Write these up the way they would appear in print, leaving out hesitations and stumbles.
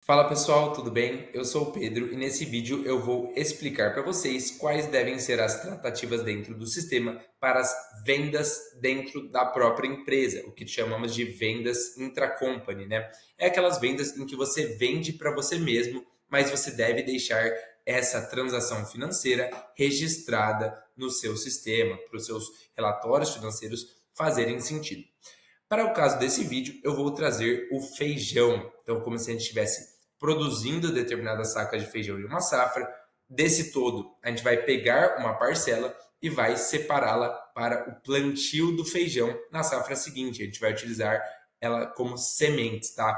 Fala pessoal, tudo bem? Eu sou o Pedro e nesse vídeo eu vou explicar para vocês quais devem ser as tratativas dentro do sistema para as vendas dentro da própria empresa, o que chamamos de vendas intracompany, né? É aquelas vendas em que você vende para você mesmo, mas você deve deixar essa transação financeira registrada no seu sistema, para os seus relatórios financeiros fazerem sentido. Para o caso desse vídeo, eu vou trazer o feijão. Então, como se a gente estivesse produzindo determinada saca de feijão em uma safra. Desse todo, a gente vai pegar uma parcela e vai separá-la para o plantio do feijão na safra seguinte. A gente vai utilizar ela como sementes, tá?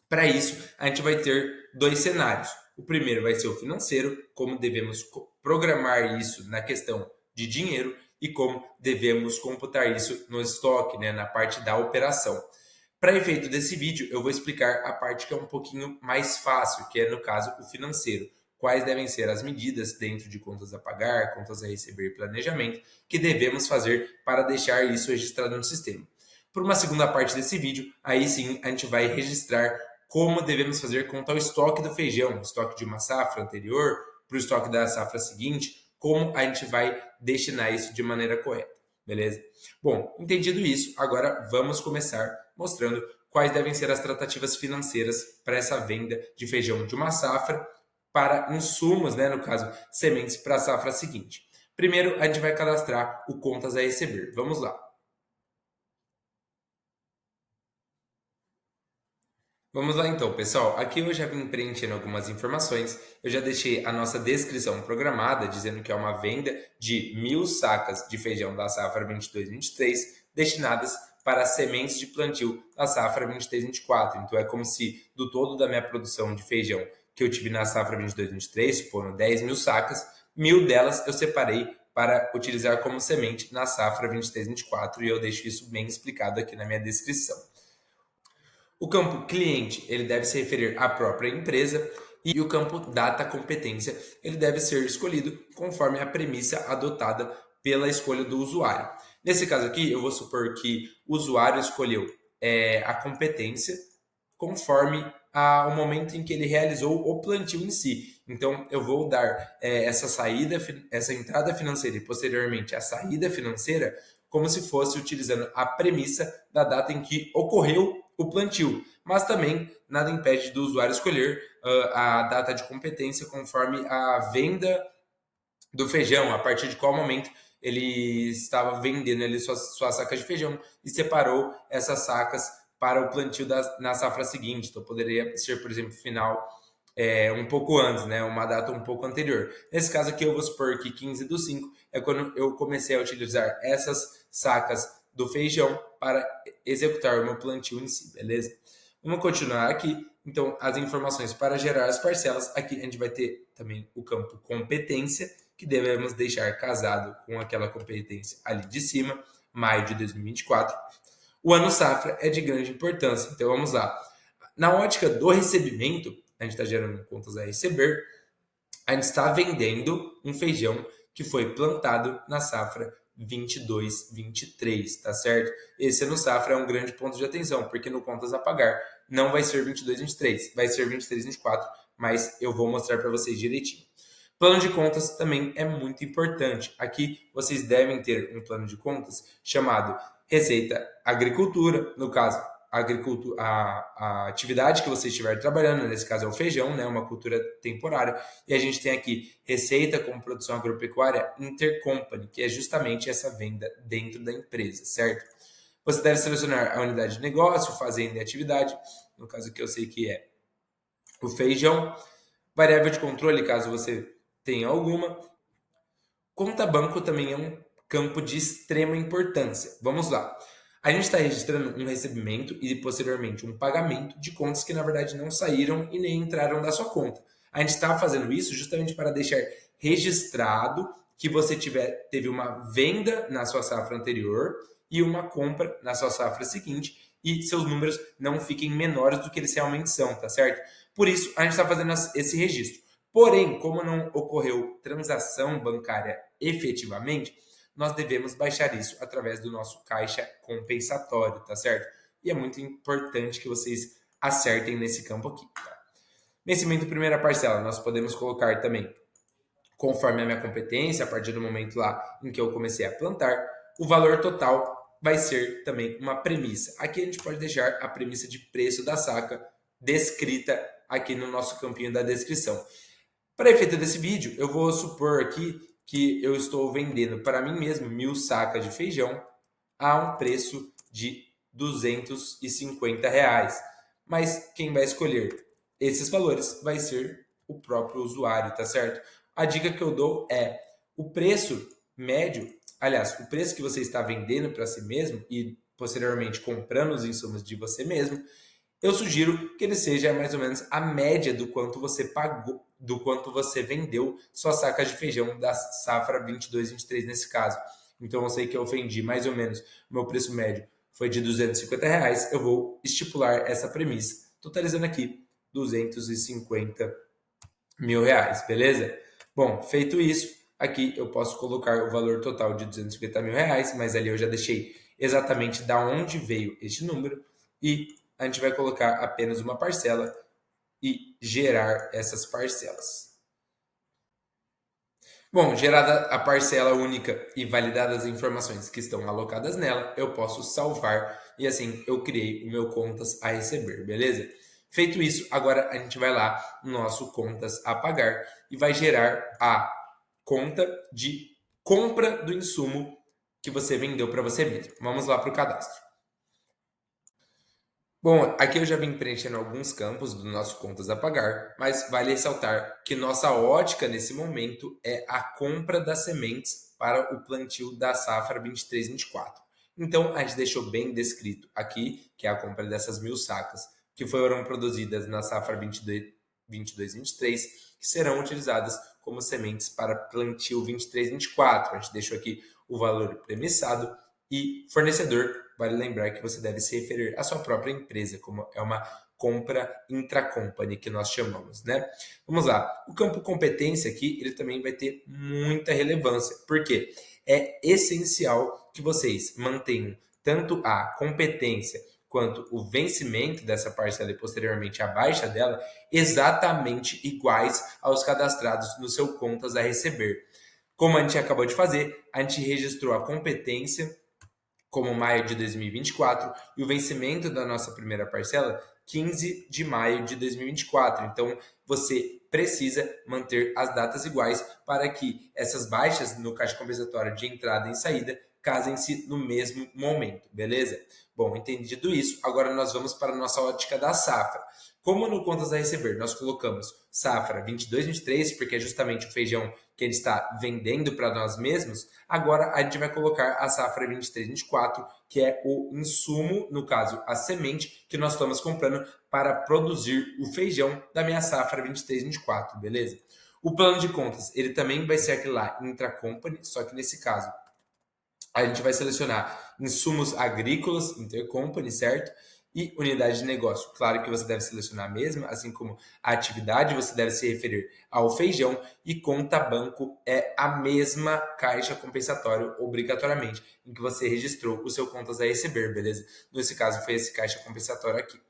Para isso, a gente vai ter dois cenários. O primeiro vai ser o financeiro, como devemos programar isso na questão de dinheiro e como devemos computar isso no estoque, né, na parte da operação. Para efeito desse vídeo, eu vou explicar a parte que é um pouquinho mais fácil, que é, no caso, o financeiro. Quais devem ser as medidas dentro de contas a pagar, contas a receber e planejamento que devemos fazer para deixar isso registrado no sistema. Por uma segunda parte desse vídeo, aí sim a gente vai registrar como devemos fazer quanto ao estoque do feijão, estoque de uma safra anterior para o estoque da safra seguinte, como a gente vai destinar isso de maneira correta, beleza? Bom, entendido isso, agora vamos começar mostrando quais devem ser as tratativas financeiras para essa venda de feijão de uma safra para insumos, né, no caso, sementes para a safra seguinte. Primeiro, a gente vai cadastrar o contas a receber. Vamos lá. Vamos lá então, pessoal. Aqui eu já vim preenchendo algumas informações. Eu já deixei a nossa descrição programada, dizendo que é uma venda de 1.000 sacas de feijão da safra 22/23, destinadas para sementes de plantio da safra 23/24. Então é como se do todo da minha produção de feijão que eu tive na safra 22/23, supondo 10.000 sacas, 1.000 delas eu separei para utilizar como semente na safra 23/24 e eu deixo isso bem explicado aqui na minha descrição. O campo cliente, ele deve se referir à própria empresa e o campo data competência, ele deve ser escolhido conforme a premissa adotada pela escolha do usuário. Nesse caso aqui, eu vou supor que o usuário escolheu a competência conforme o momento em que ele realizou o plantio em si. Então, eu vou dar essa entrada financeira e posteriormente a saída financeira como se fosse utilizando a premissa da data em que ocorreu o plantio, mas também nada impede do usuário escolher a data de competência conforme a venda do feijão, a partir de qual momento ele estava vendendo ali suas sacas de feijão e separou essas sacas para o plantio na safra seguinte. Então, poderia ser, por exemplo, final um pouco antes, né? Uma data um pouco anterior. Nesse caso aqui, eu vou supor que 15/5 é quando eu comecei a utilizar essas sacas do feijão para executar o meu plantio em si, beleza? Vamos continuar aqui. Então, as informações para gerar as parcelas. Aqui a gente vai ter também o campo competência, que devemos deixar casado com aquela competência ali de cima, maio de 2024. O ano safra é de grande importância. Então, vamos lá. Na ótica do recebimento, a gente está gerando contas a receber, a gente está vendendo um feijão que foi plantado na safra 22/23, tá certo? Esse ano safra é um grande ponto de atenção, porque no contas a pagar não vai ser 22/23, vai ser 23/24, mas eu vou mostrar para vocês direitinho. Plano de contas também é muito importante. Aqui vocês devem ter um plano de contas chamado Receita Agricultura, no caso, a atividade que você estiver trabalhando, nesse caso é o feijão, né, uma cultura temporária, e a gente tem aqui receita como produção agropecuária intercompany, que é justamente essa venda dentro da empresa, certo? Você deve selecionar a unidade de negócio, fazenda e atividade, no caso que eu sei que é o feijão, variável de controle, caso você tenha alguma. Conta banco também é um campo de extrema importância. Vamos lá. A gente está registrando um recebimento e posteriormente um pagamento de contas que na verdade não saíram e nem entraram da sua conta. A gente está fazendo isso justamente para deixar registrado que você teve uma venda na sua safra anterior e uma compra na sua safra seguinte e seus números não fiquem menores do que eles realmente são, tá certo? Por isso, a gente está fazendo esse registro. Porém, como não ocorreu transação bancária efetivamente, nós devemos baixar isso através do nosso caixa compensatório, tá certo? E é muito importante que vocês acertem nesse campo aqui, tá? Vencimento primeira parcela, nós podemos colocar também conforme a minha competência, a partir do momento lá em que eu comecei a plantar. O valor total vai ser também uma premissa. Aqui a gente pode deixar a premissa de preço da saca descrita aqui no nosso campinho da descrição. Para efeito desse vídeo, eu vou supor aqui que eu estou vendendo para mim mesmo 1.000 sacas de feijão a um preço de R$ 250. Mas quem vai escolher esses valores vai ser o próprio usuário, tá certo? A dica que eu dou é o preço médio, aliás, o preço que você está vendendo para si mesmo e posteriormente comprando os insumos de você mesmo, eu sugiro que ele seja mais ou menos a média do quanto você pagou, do quanto você vendeu suas sacas de feijão da safra 22/23 nesse caso. Então eu sei que eu vendi mais ou menos, o meu preço médio foi de R$ 250, eu vou estipular essa premissa, totalizando aqui R$ 250.000, beleza? Bom, feito isso, aqui eu posso colocar o valor total de R$ 250.000, mas ali eu já deixei exatamente da onde veio este número e a gente vai colocar apenas uma parcela e gerar essas parcelas. Bom, gerada a parcela única e validadas as informações que estão alocadas nela, eu posso salvar e assim eu criei o meu contas a receber, beleza? Feito isso, agora a gente vai lá no nosso contas a pagar e vai gerar a conta de compra do insumo que você vendeu para você mesmo. Vamos lá para o cadastro. Bom, aqui eu já vim preenchendo alguns campos do nosso contas a pagar, mas vale ressaltar que nossa ótica nesse momento é a compra das sementes para o plantio da safra 23/24. Então, a gente deixou bem descrito aqui, que é a compra dessas 1.000 sacas, que foram produzidas na safra 22/23, que serão utilizadas como sementes para plantio 23/24. A gente deixou aqui o valor premissado e fornecedor. Vale lembrar que você deve se referir à sua própria empresa, como é uma compra intracompany que nós chamamos, né? Vamos lá. O campo competência aqui, ele também vai ter muita relevância, porque é essencial que vocês mantenham tanto a competência quanto o vencimento dessa parcela e posteriormente a baixa dela exatamente iguais aos cadastrados no seu contas a receber. Como a gente acabou de fazer, a gente registrou a competência como maio de 2024 e o vencimento da nossa primeira parcela 15 de maio de 2024. Então, você precisa manter as datas iguais para que essas baixas no caixa compensatório de entrada e saída casem-se no mesmo momento, beleza? Bom, entendido isso, agora nós vamos para a nossa ótica da safra. Como no contas a receber, nós colocamos safra 22/23, porque é justamente o feijão que a gente está vendendo para nós mesmos, agora a gente vai colocar a safra 23/24, que é o insumo, no caso, a semente que nós estamos comprando para produzir o feijão da minha safra 23/24, beleza? O plano de contas, ele também vai ser aquele lá, intracompany, só que nesse caso a gente vai selecionar insumos agrícolas, intercompany, certo? E unidade de negócio. Claro que você deve selecionar a mesma, assim como a atividade, você deve se referir ao feijão e conta banco é a mesma caixa compensatória obrigatoriamente, em que você registrou o seu contas a receber, beleza? Nesse caso foi esse caixa compensatório aqui.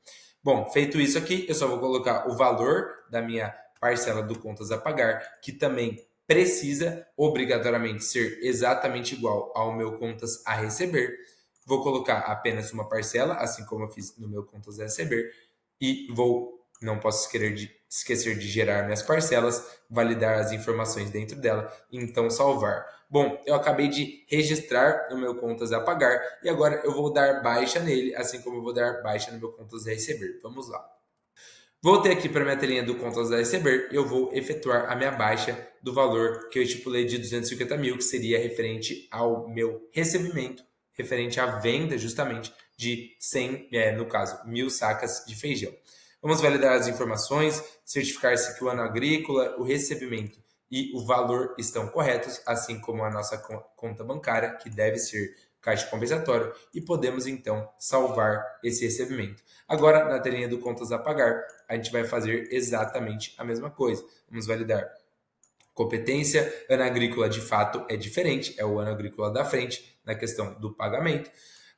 Bom, feito isso aqui, eu só vou colocar o valor da minha parcela do contas a pagar, que também precisa obrigatoriamente ser exatamente igual ao meu contas a receber. Vou colocar apenas uma parcela, assim como eu fiz no meu contas a receber, e não posso esquecer de gerar minhas parcelas, validar as informações dentro dela e então salvar. Bom, eu acabei de registrar no meu contas a pagar e agora eu vou dar baixa nele, assim como eu vou dar baixa no meu contas a receber. Vamos lá. Voltei aqui para minha telinha do contas a receber e eu vou efetuar a minha baixa do valor que eu estipulei de 250.000, que seria referente ao meu recebimento, referente à venda justamente de 100, no caso, 1.000 sacas de feijão. Vamos validar as informações, certificar-se que o ano agrícola, o recebimento e o valor estão corretos, assim como a nossa conta bancária, que deve ser caixa compensatório, e podemos então salvar esse recebimento. Agora, na telinha do contas a pagar, a gente vai fazer exatamente a mesma coisa. Vamos validar competência. Ano agrícola de fato é diferente, é o ano agrícola da frente na questão do pagamento.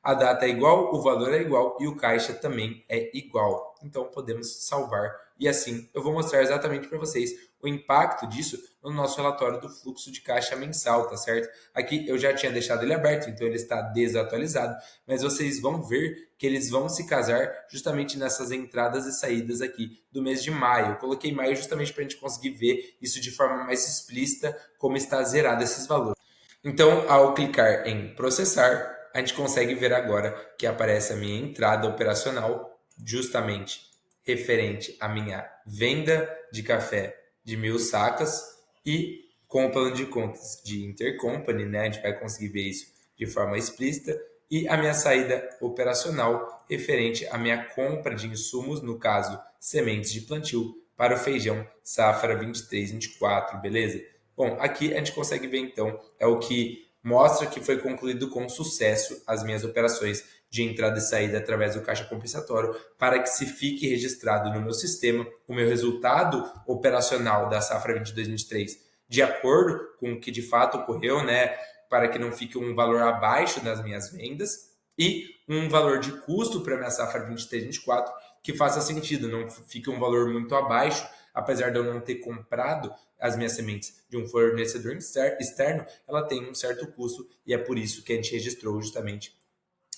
A data é igual, o valor é igual e o caixa também é igual. Então podemos salvar e assim eu vou mostrar exatamente para vocês o impacto disso no nosso relatório do fluxo de caixa mensal, tá certo? Aqui eu já tinha deixado ele aberto, então ele está desatualizado, mas vocês vão ver que eles vão se casar justamente nessas entradas e saídas aqui do mês de maio. Eu coloquei maio justamente para a gente conseguir ver isso de forma mais explícita, como está zerado esses valores. Então, ao clicar em processar, a gente consegue ver agora que aparece a minha entrada operacional, justamente referente à minha venda de café de 1.000 sacas e com o plano de contas de intercompany, né? A gente vai conseguir ver isso de forma explícita. E a minha saída operacional referente à minha compra de insumos, no caso, sementes de plantio, para o feijão safra 23-24, beleza? Bom, aqui a gente consegue ver então, é o que mostra que foi concluído com sucesso as minhas operações de entrada e saída através do caixa compensatório, para que se fique registrado no meu sistema o meu resultado operacional da safra 22-23, de acordo com o que de fato ocorreu, né, para que não fique um valor abaixo das minhas vendas e um valor de custo para a minha safra 23-24 que faça sentido, não fique um valor muito abaixo, apesar de eu não ter comprado as minhas sementes de um fornecedor externo, ela tem um certo custo e é por isso que a gente registrou justamente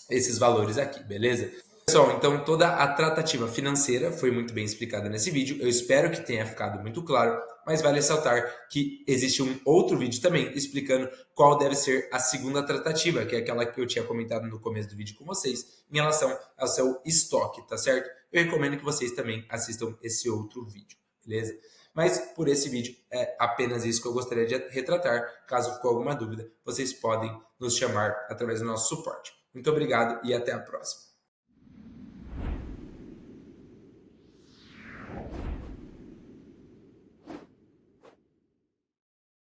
esses valores aqui, beleza? Pessoal, então toda a tratativa financeira foi muito bem explicada nesse vídeo. Eu espero que tenha ficado muito claro, mas vale ressaltar que existe um outro vídeo também explicando qual deve ser a segunda tratativa, que é aquela que eu tinha comentado no começo do vídeo com vocês, em relação ao seu estoque, tá certo? Eu recomendo que vocês também assistam esse outro vídeo, beleza? Mas por esse vídeo é apenas isso que eu gostaria de retratar. Caso ficou alguma dúvida, vocês podem nos chamar através do nosso suporte. Muito obrigado e até a próxima.